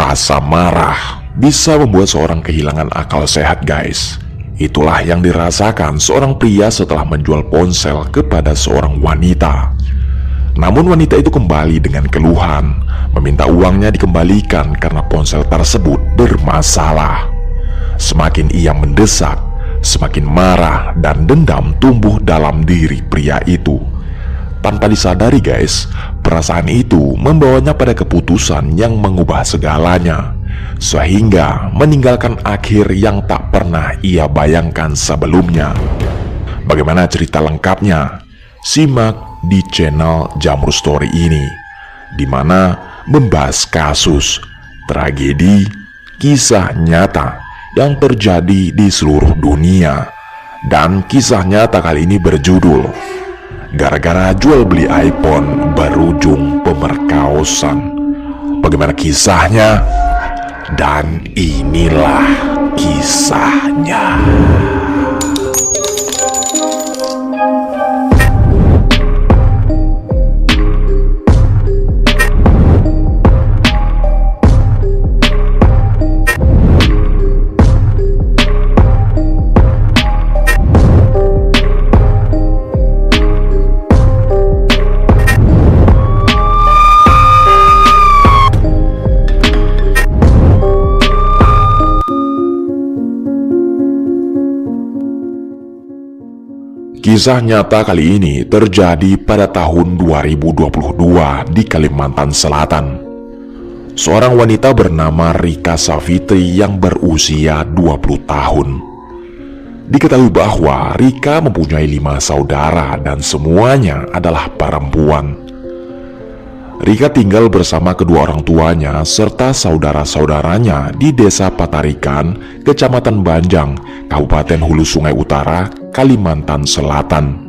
Rasa marah bisa membuat seorang kehilangan akal sehat, guys. Itulah yang dirasakan seorang pria setelah menjual ponsel kepada seorang wanita. Namun wanita itu kembali dengan keluhan, meminta uangnya dikembalikan karena ponsel tersebut bermasalah. Semakin ia mendesak, semakin marah dan dendam tumbuh dalam diri pria itu. Tanpa disadari, guys, perasaan itu membawanya pada keputusan yang mengubah segalanya, sehingga meninggalkan akhir yang tak pernah ia bayangkan sebelumnya. Bagaimana cerita lengkapnya? Simak di channel Jamur Story ini, di mana membahas kasus, tragedi, kisah nyata yang terjadi di seluruh dunia. Dan kisah nyata kali ini berjudul Gara-gara jual beli iPhone berujung pemerkosaan. Bagaimana kisahnya? Dan inilah kisahnya. Kisah nyata kali ini terjadi pada tahun 2022 di Kalimantan Selatan. Seorang wanita bernama Rika Savitri yang berusia 20 tahun. Diketahui bahwa Rika mempunyai 5 saudara dan semuanya adalah perempuan. Rika tinggal bersama kedua orang tuanya serta saudara-saudaranya di Desa Patarikan, Kecamatan Banjang, Kabupaten Hulu Sungai Utara, Kalimantan Selatan.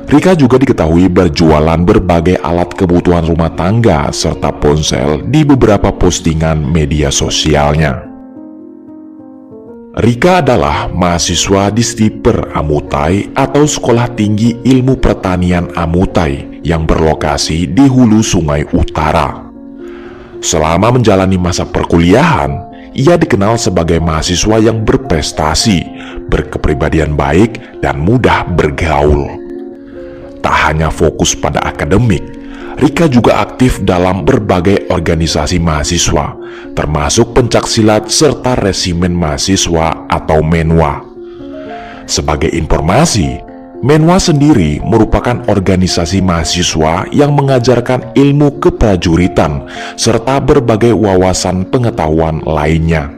Rika juga diketahui berjualan berbagai alat kebutuhan rumah tangga serta ponsel di beberapa postingan media sosialnya. Rika adalah mahasiswa di Stiper Amutai atau Sekolah Tinggi Ilmu Pertanian Amutai yang berlokasi di Hulu Sungai Utara. Selama menjalani masa perkuliahan, ia dikenal sebagai mahasiswa yang berprestasi, berkepribadian baik, dan mudah bergaul. Tak hanya fokus pada akademik, Rika juga aktif dalam berbagai organisasi mahasiswa, termasuk pencaksilat serta resimen mahasiswa atau Menwa. Sebagai informasi, Menwa sendiri merupakan organisasi mahasiswa yang mengajarkan ilmu keprajuritan serta berbagai wawasan pengetahuan lainnya.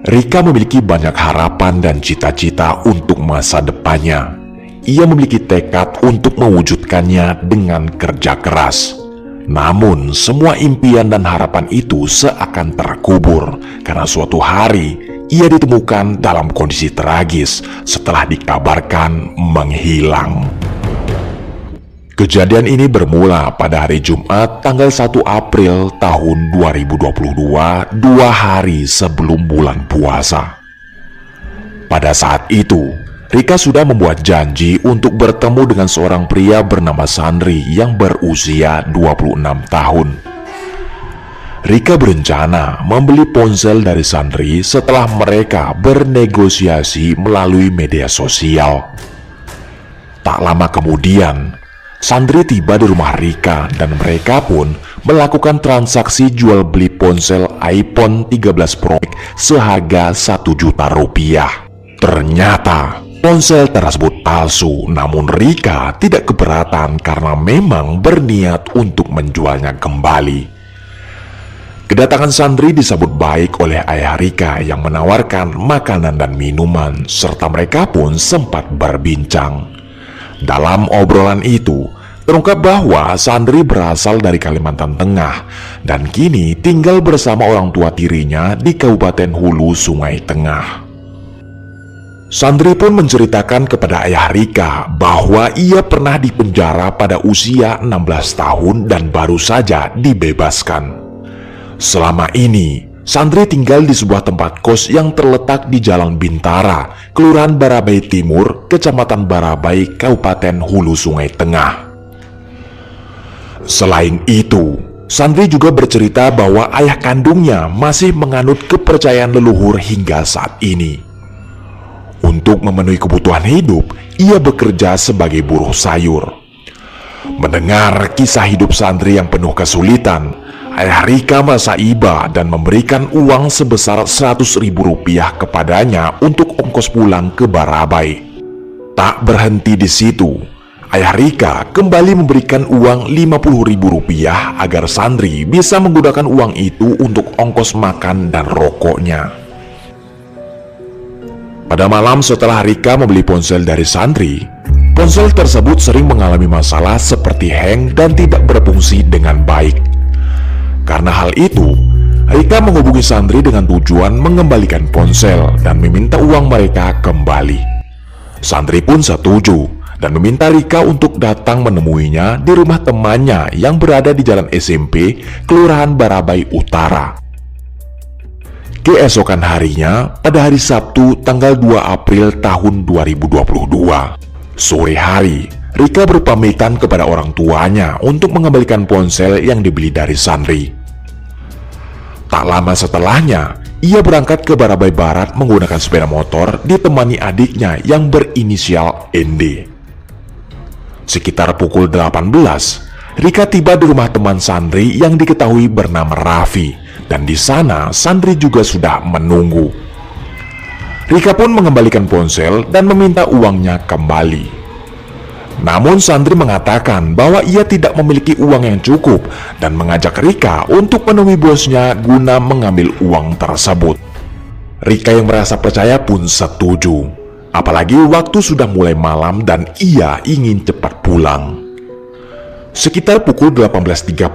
Rika memiliki banyak harapan dan cita-cita untuk masa depannya. Ia memiliki tekad untuk mewujudkannya dengan kerja keras. Namun, semua impian dan harapan itu seakan terkubur karena suatu hari ia ditemukan dalam kondisi tragis setelah dikabarkan menghilang. Kejadian ini bermula pada hari Jumat tanggal 1 April tahun 2022, 2 hari sebelum bulan puasa. Pada saat itu, Rika sudah membuat janji untuk bertemu dengan seorang pria bernama Sandri yang berusia 26 tahun. Rika berencana membeli ponsel dari Sandri setelah mereka bernegosiasi melalui media sosial. Tak lama kemudian, Sandri tiba di rumah Rika dan mereka pun melakukan transaksi jual beli ponsel iPhone 13 Pro seharga 1 juta rupiah. Ternyata ponsel tersebut palsu, namun Rika tidak keberatan karena memang berniat untuk menjualnya kembali. Kedatangan Sandri disambut baik oleh ayah Rika yang menawarkan makanan dan minuman, serta mereka pun sempat berbincang. Dalam obrolan itu, terungkap bahwa Sandri berasal dari Kalimantan Tengah dan kini tinggal bersama orang tua tirinya di Kabupaten Hulu Sungai Tengah. Sandri pun menceritakan kepada ayah Rika bahwa ia pernah dipenjara pada usia 16 tahun dan baru saja dibebaskan. Selama ini, Sandri tinggal di sebuah tempat kos yang terletak di Jalan Bintara, Kelurahan Barabai Timur, Kecamatan Barabai, Kabupaten Hulu Sungai Tengah. Selain itu, Sandri juga bercerita bahwa ayah kandungnya masih menganut kepercayaan leluhur hingga saat ini. Untuk memenuhi kebutuhan hidup, ia bekerja sebagai buruh sayur. Mendengar kisah hidup Sandri yang penuh kesulitan, ayah Rika merasa iba dan memberikan uang sebesar Rp100.000 kepadanya untuk ongkos pulang ke Barabai. Tak berhenti di situ, ayah Rika kembali memberikan uang Rp50.000 agar Sandri bisa menggunakan uang itu untuk ongkos makan dan rokoknya. Pada malam setelah Rika membeli ponsel dari Sandri, ponsel tersebut sering mengalami masalah seperti hang dan tidak berfungsi dengan baik. Karena hal itu, Rika menghubungi Sandri dengan tujuan mengembalikan ponsel dan meminta uang mereka kembali. Sandri pun setuju dan meminta Rika untuk datang menemuinya di rumah temannya yang berada di Jalan SMP, Kelurahan Barabai Utara. Keesokan harinya, pada hari Sabtu tanggal 2 April tahun 2022, sore hari, Rika berpamitan kepada orang tuanya untuk mengembalikan ponsel yang dibeli dari Sandri. Tak lama setelahnya, ia berangkat ke Barabai Barat menggunakan sepeda motor ditemani adiknya yang berinisial ND. Sekitar pukul 18, Rika tiba di rumah teman Sandri yang diketahui bernama Raffi, dan di sana Sandri juga sudah menunggu. Rika pun mengembalikan ponsel dan meminta uangnya kembali. Namun Sandri mengatakan bahwa ia tidak memiliki uang yang cukup dan mengajak Rika untuk menemui bosnya guna mengambil uang tersebut. Rika yang merasa percaya pun setuju, apalagi waktu sudah mulai malam dan ia ingin cepat pulang. Sekitar pukul 18.30,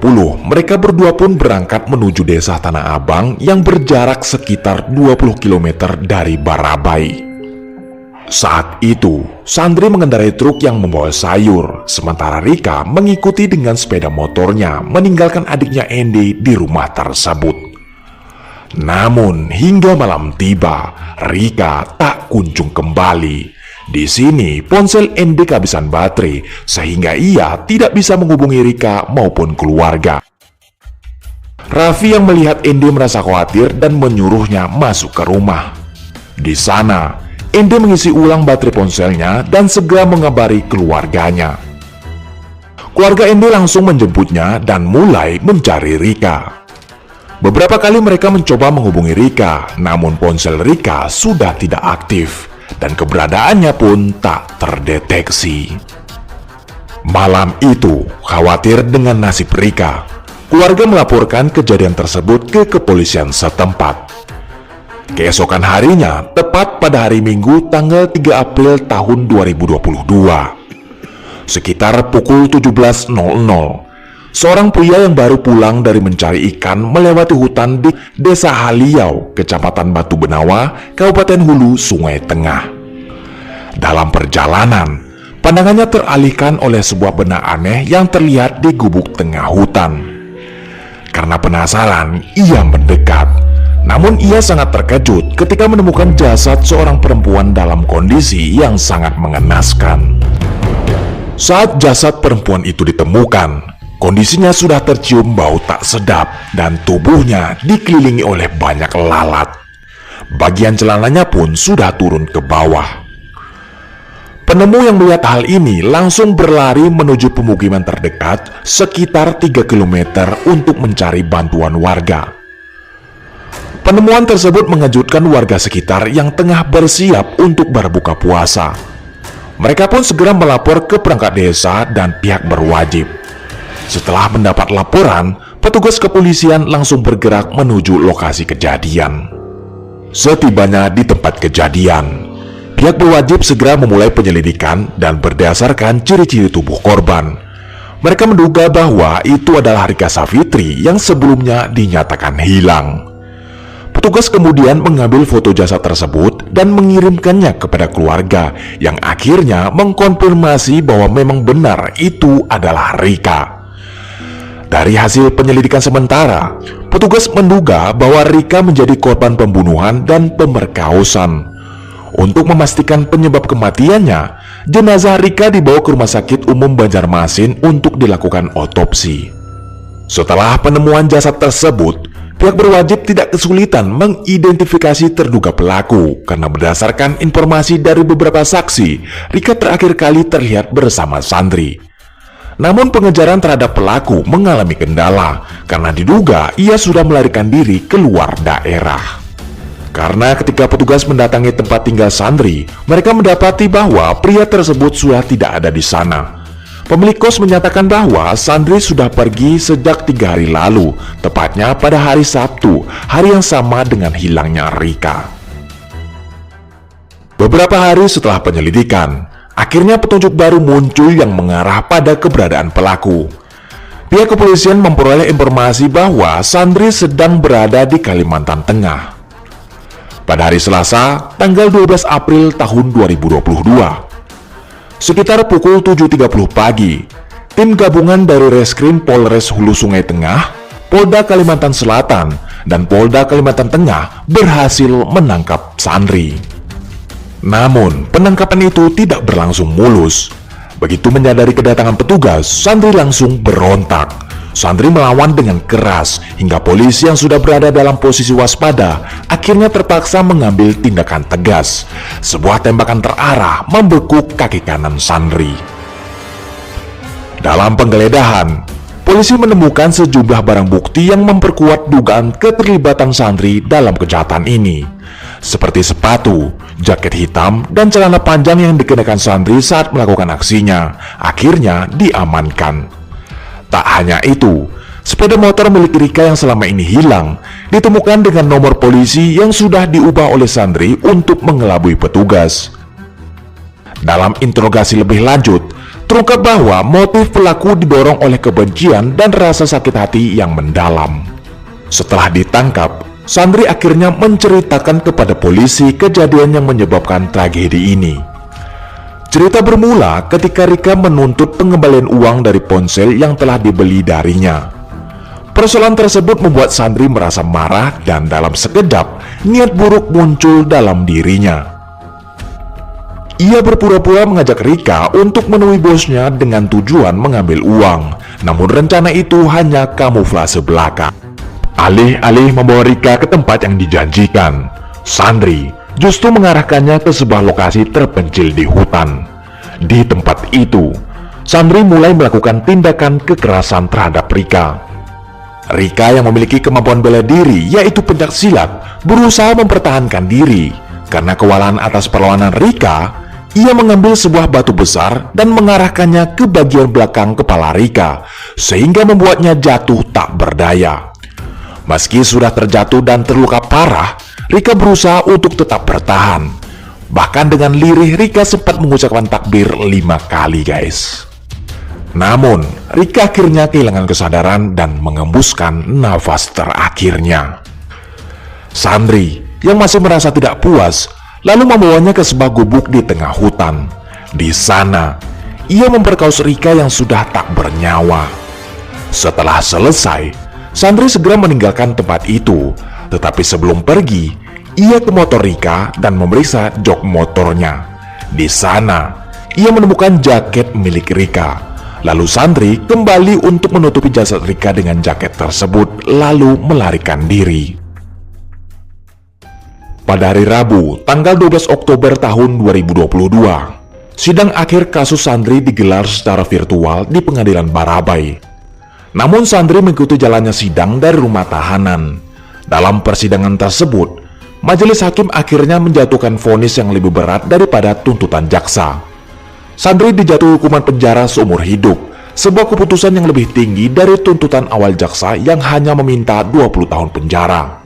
mereka berdua pun berangkat menuju desa Tanah Abang yang berjarak sekitar 20 km dari Barabai. Saat itu, Sandri mengendarai truk yang membawa sayur, sementara Rika mengikuti dengan sepeda motornya meninggalkan adiknya Ende di rumah tersebut. Namun, hingga malam tiba, Rika tak kunjung kembali. Di sini, ponsel Ende kehabisan baterai, sehingga ia tidak bisa menghubungi Rika maupun keluarga. Raffi yang melihat Ende merasa khawatir dan menyuruhnya masuk ke rumah. Di sana, Ende mengisi ulang baterai ponselnya dan segera mengabari keluarganya. Keluarga Ende langsung menjemputnya dan mulai mencari Rika. Beberapa kali mereka mencoba menghubungi Rika, namun ponsel Rika sudah tidak aktif dan keberadaannya pun tak terdeteksi. Malam itu, khawatir dengan nasib Rika, keluarga melaporkan kejadian tersebut ke kepolisian setempat. Keesokan harinya, tepat pada hari Minggu tanggal 3 April tahun 2022, sekitar pukul 17.00, seorang pria yang baru pulang dari mencari ikan melewati hutan di Desa Haliau, Kecamatan Batu Benawa, Kabupaten Hulu, Sungai Tengah. Dalam perjalanan, pandangannya teralihkan oleh sebuah benda aneh yang terlihat di gubuk tengah hutan. Karena penasaran, ia mendekat. Namun ia sangat terkejut ketika menemukan jasad seorang perempuan dalam kondisi yang sangat mengenaskan. Saat jasad perempuan itu ditemukan, kondisinya sudah tercium bau tak sedap dan tubuhnya dikelilingi oleh banyak lalat. Bagian celananya pun sudah turun ke bawah. Penemu yang melihat hal ini langsung berlari menuju pemukiman terdekat sekitar 3 km untuk mencari bantuan warga. Penemuan tersebut mengejutkan warga sekitar yang tengah bersiap untuk berbuka puasa. Mereka pun segera melapor ke perangkat desa dan pihak berwajib. Setelah mendapat laporan, petugas kepolisian langsung bergerak menuju lokasi kejadian. Setibanya di tempat kejadian, pihak berwajib segera memulai penyelidikan dan berdasarkan ciri-ciri tubuh korban, mereka menduga bahwa itu adalah Rika Safitri yang sebelumnya dinyatakan hilang. Petugas kemudian mengambil foto jasad tersebut dan mengirimkannya kepada keluarga yang akhirnya mengkonfirmasi bahwa memang benar itu adalah Rika. Dari hasil penyelidikan sementara, petugas menduga bahwa Rika menjadi korban pembunuhan dan pemerkosaan. Untuk memastikan penyebab kematiannya, jenazah Rika dibawa ke Rumah Sakit Umum Banjarmasin untuk dilakukan otopsi. Setelah penemuan jasad tersebut, pihak berwajib tidak kesulitan mengidentifikasi terduga pelaku karena berdasarkan informasi dari beberapa saksi, Rika terakhir kali terlihat bersama Sandri. Namun pengejaran terhadap pelaku mengalami kendala karena diduga ia sudah melarikan diri keluar daerah. Karena ketika petugas mendatangi tempat tinggal Sandri, mereka mendapati bahwa pria tersebut sudah tidak ada di sana. Pemilik kos menyatakan bahwa Sandri sudah pergi sejak 3 hari lalu, tepatnya pada hari Sabtu, hari yang sama dengan hilangnya Rika. Beberapa hari setelah penyelidikan, akhirnya petunjuk baru muncul yang mengarah pada keberadaan pelaku. Pihak kepolisian memperoleh informasi bahwa Sandri sedang berada di Kalimantan Tengah. Pada hari Selasa, tanggal 12 April tahun 2022, sekitar pukul 7.30 pagi, tim gabungan dari Reskrim Polres Hulu Sungai Tengah, Polda Kalimantan Selatan, dan Polda Kalimantan Tengah berhasil menangkap Sandri. Namun, penangkapan itu tidak berlangsung mulus. Begitu menyadari kedatangan petugas, Sandri langsung berontak. Sandri melawan dengan keras hingga polisi yang sudah berada dalam posisi waspada akhirnya terpaksa mengambil tindakan tegas. Sebuah tembakan terarah membekuk kaki kanan Sandri. Dalam penggeledahan, polisi menemukan sejumlah barang bukti yang memperkuat dugaan keterlibatan Sandri dalam kejahatan ini, seperti sepatu, jaket hitam, dan celana panjang yang dikenakan Sandri saat melakukan aksinya. Akhirnya diamankan. Tak hanya itu, sepeda motor milik Rika yang selama ini hilang ditemukan dengan nomor polisi yang sudah diubah oleh Sandri untuk mengelabui petugas. Dalam interogasi lebih lanjut, terungkap bahwa motif pelaku didorong oleh kebencian dan rasa sakit hati yang mendalam. Setelah ditangkap, Sandri akhirnya menceritakan kepada polisi kejadian yang menyebabkan tragedi ini. Cerita bermula ketika Rika menuntut pengembalian uang dari ponsel yang telah dibeli darinya. Persoalan tersebut membuat Sandri merasa marah dan dalam sekejap niat buruk muncul dalam dirinya. Ia berpura-pura mengajak Rika untuk menemui bosnya dengan tujuan mengambil uang, namun rencana itu hanya kamuflase belaka. Alih-alih membawa Rika ke tempat yang dijanjikan, Sandri justru mengarahkannya ke sebuah lokasi terpencil di hutan. Di tempat itu, Sandri mulai melakukan tindakan kekerasan terhadap Rika. Rika yang memiliki kemampuan bela diri yaitu pencaksilat berusaha mempertahankan diri. Karena kewalahan atas perlawanan Rika, ia mengambil sebuah batu besar dan mengarahkannya ke bagian belakang kepala Rika, sehingga membuatnya jatuh tak berdaya. Meski sudah terjatuh dan terluka parah, Rika berusaha untuk tetap bertahan. Bahkan dengan lirih Rika sempat mengucapkan takbir 5 kali guys. Namun Rika akhirnya kehilangan kesadaran dan mengembuskan nafas terakhirnya. Sandri yang masih merasa tidak puas lalu membawanya ke sebuah gubuk di tengah hutan. Di sana ia memperkaus Rika yang sudah tak bernyawa. Setelah selesai, Sandri segera meninggalkan tempat itu. Tetapi sebelum pergi, ia ke motor Rika dan memeriksa jok motornya. Di sana, ia menemukan jaket milik Rika. Lalu Sandri kembali untuk menutupi jasad Rika dengan jaket tersebut, lalu melarikan diri. Pada hari Rabu, tanggal 12 Oktober tahun 2022, sidang akhir kasus Sandri digelar secara virtual di Pengadilan Barabai. Namun Sandri mengikuti jalannya sidang dari rumah tahanan. Dalam persidangan tersebut, majelis hakim akhirnya menjatuhkan vonis yang lebih berat daripada tuntutan jaksa. Sandri dijatuhi hukuman penjara seumur hidup, sebuah keputusan yang lebih tinggi dari tuntutan awal jaksa yang hanya meminta 20 tahun penjara.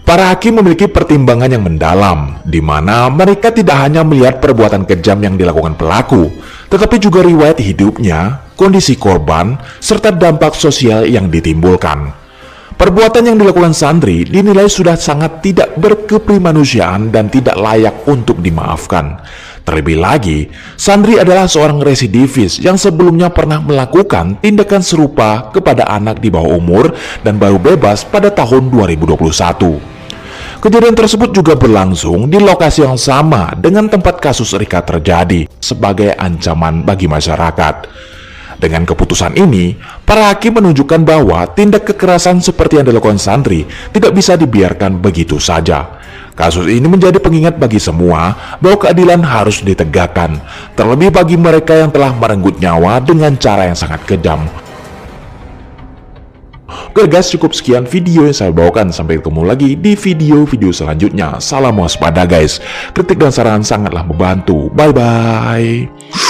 Para hakim memiliki pertimbangan yang mendalam, di mana mereka tidak hanya melihat perbuatan kejam yang dilakukan pelaku, tetapi juga riwayat hidupnya, kondisi korban, serta dampak sosial yang ditimbulkan. Perbuatan yang dilakukan Sandri dinilai sudah sangat tidak berkeprimanusiaan dan tidak layak untuk dimaafkan. Terlebih lagi, Sandri adalah seorang residivis yang sebelumnya pernah melakukan tindakan serupa kepada anak di bawah umur dan baru bebas pada tahun 2021. Kejadian tersebut juga berlangsung di lokasi yang sama dengan tempat kasus Rika terjadi sebagai ancaman bagi masyarakat. Dengan keputusan ini, para hakim menunjukkan bahwa tindak kekerasan seperti yang dilakukan Sandri tidak bisa dibiarkan begitu saja. Kasus ini menjadi pengingat bagi semua bahwa keadilan harus ditegakkan, terlebih bagi mereka yang telah merenggut nyawa dengan cara yang sangat kejam. Oke guys, cukup sekian video yang saya bawakan. Sampai ketemu lagi di video-video selanjutnya. Salam waspada guys. Kritik dan saran sangatlah membantu. Bye-bye.